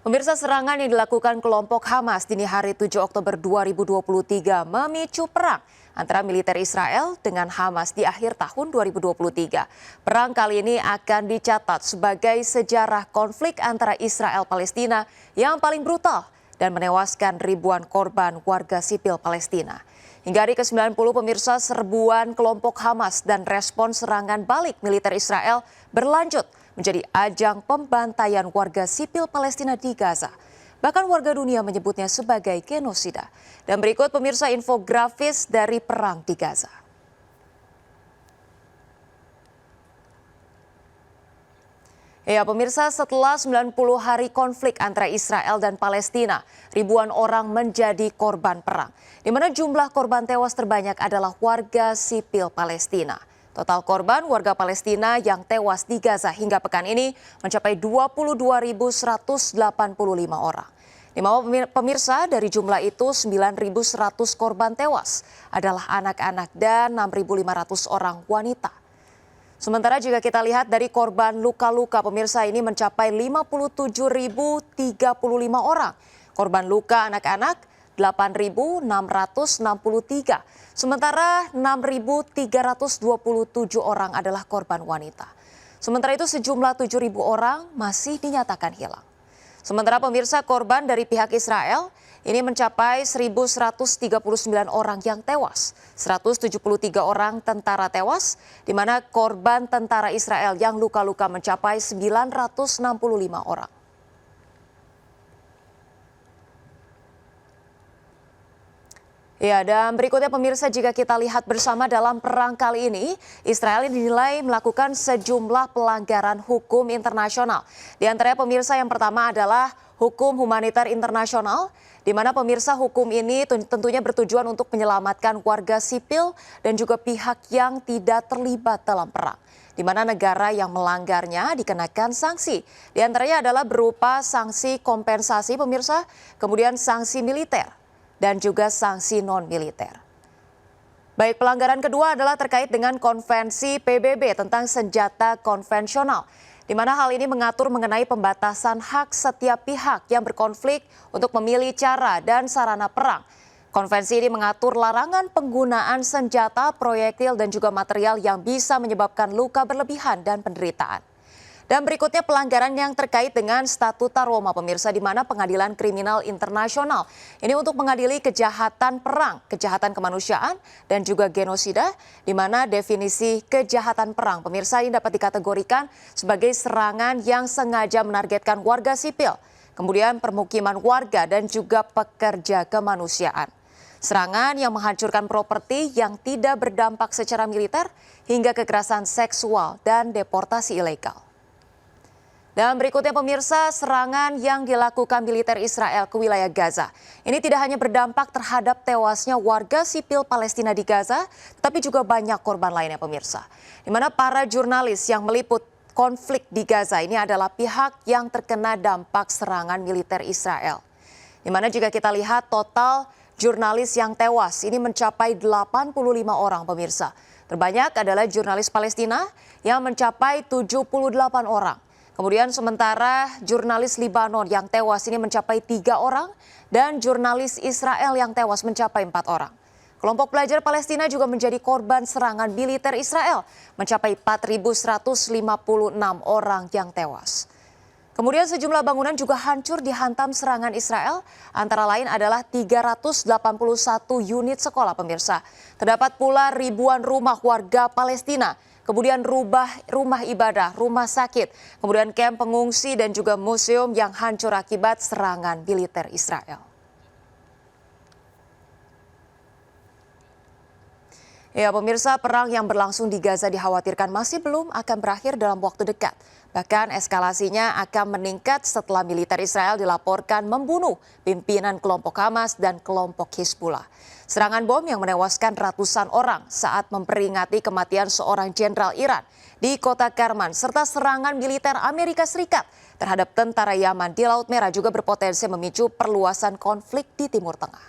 Pemirsa, serangan yang dilakukan kelompok Hamas dini hari 7 Oktober 2023 memicu perang antara militer Israel dengan Hamas di akhir tahun 2023. Perang kali ini akan dicatat sebagai sejarah konflik antara Israel Palestina yang paling brutal dan menewaskan ribuan korban warga sipil Palestina. Hingga hari ke-90 pemirsa, serbuan kelompok Hamas dan respons serangan balik militer Israel berlanjut menjadi ajang pembantaian warga sipil Palestina di Gaza. Bahkan warga dunia menyebutnya sebagai genosida. Dan berikut pemirsa infografis dari perang di Gaza. Ya pemirsa, setelah 90 hari konflik antara Israel dan Palestina, ribuan orang menjadi korban perang. Di mana jumlah korban tewas terbanyak adalah warga sipil Palestina. Total korban warga Palestina yang tewas di Gaza hingga pekan ini mencapai 22.185 orang. Di mana pemirsa, dari jumlah itu 9.100 korban tewas adalah anak-anak dan 6.500 orang wanita. Sementara jika kita lihat dari korban luka-luka pemirsa ini mencapai 57.035 orang. Korban luka anak-anak 8.663. Sementara 6.327 orang adalah korban wanita. Sementara itu sejumlah 7.000 orang masih dinyatakan hilang. Sementara pemirsa, korban dari pihak Israel ini mencapai 1.139 orang yang tewas, 173 orang tentara tewas, di mana korban tentara Israel yang luka-luka mencapai 965 orang. Ya, dan berikutnya pemirsa, jika kita lihat bersama dalam perang kali ini, Israel dinilai melakukan sejumlah pelanggaran hukum internasional. Di antaranya pemirsa, yang pertama adalah hukum humanitar internasional, di mana pemirsa hukum ini tentunya bertujuan untuk menyelamatkan warga sipil dan juga pihak yang tidak terlibat dalam perang. Di mana negara yang melanggarnya dikenakan sanksi. Di antaranya adalah berupa sanksi kompensasi pemirsa, kemudian sanksi militer, dan juga sanksi non-militer. Baik, pelanggaran kedua adalah terkait dengan konvensi PBB tentang senjata konvensional, di mana hal ini mengatur mengenai pembatasan hak setiap pihak yang berkonflik untuk memilih cara dan sarana perang. Konvensi ini mengatur larangan penggunaan senjata, proyektil, dan juga material yang bisa menyebabkan luka berlebihan dan penderitaan. Dan berikutnya pelanggaran yang terkait dengan Statuta Roma pemirsa, di mana Pengadilan Kriminal Internasional ini untuk mengadili kejahatan perang, kejahatan kemanusiaan, dan juga genosida, di mana definisi kejahatan perang pemirsa ini dapat dikategorikan sebagai serangan yang sengaja menargetkan warga sipil, kemudian permukiman warga dan juga pekerja kemanusiaan. Serangan yang menghancurkan properti yang tidak berdampak secara militer hingga kekerasan seksual dan deportasi ilegal. Dan berikutnya pemirsa, serangan yang dilakukan militer Israel ke wilayah Gaza ini tidak hanya berdampak terhadap tewasnya warga sipil Palestina di Gaza, tapi juga banyak korban lainnya pemirsa. Di mana para jurnalis yang meliput konflik di Gaza ini adalah pihak yang terkena dampak serangan militer Israel. Di mana jika kita lihat total jurnalis yang tewas ini mencapai 85 orang pemirsa. Terbanyak adalah jurnalis Palestina yang mencapai 78 orang. Kemudian sementara jurnalis Libanon yang tewas ini mencapai 3 orang dan jurnalis Israel yang tewas mencapai 4 orang. Kelompok pelajar Palestina juga menjadi korban serangan militer Israel, mencapai 4.156 orang yang tewas. Kemudian sejumlah bangunan juga hancur dihantam serangan Israel, antara lain adalah 381 unit sekolah pemirsa. Terdapat pula ribuan rumah warga Palestina, kemudian rumah ibadah, rumah sakit, kemudian kamp pengungsi dan juga museum yang hancur akibat serangan militer Israel. Ya pemirsa, perang yang berlangsung di Gaza dikhawatirkan masih belum akan berakhir dalam waktu dekat. Bahkan eskalasinya akan meningkat setelah militer Israel dilaporkan membunuh pimpinan kelompok Hamas dan kelompok Hizbullah. Serangan bom yang menewaskan ratusan orang saat memperingati kematian seorang jenderal Iran di kota Kerman, serta serangan militer Amerika Serikat terhadap tentara Yaman di Laut Merah juga berpotensi memicu perluasan konflik di Timur Tengah.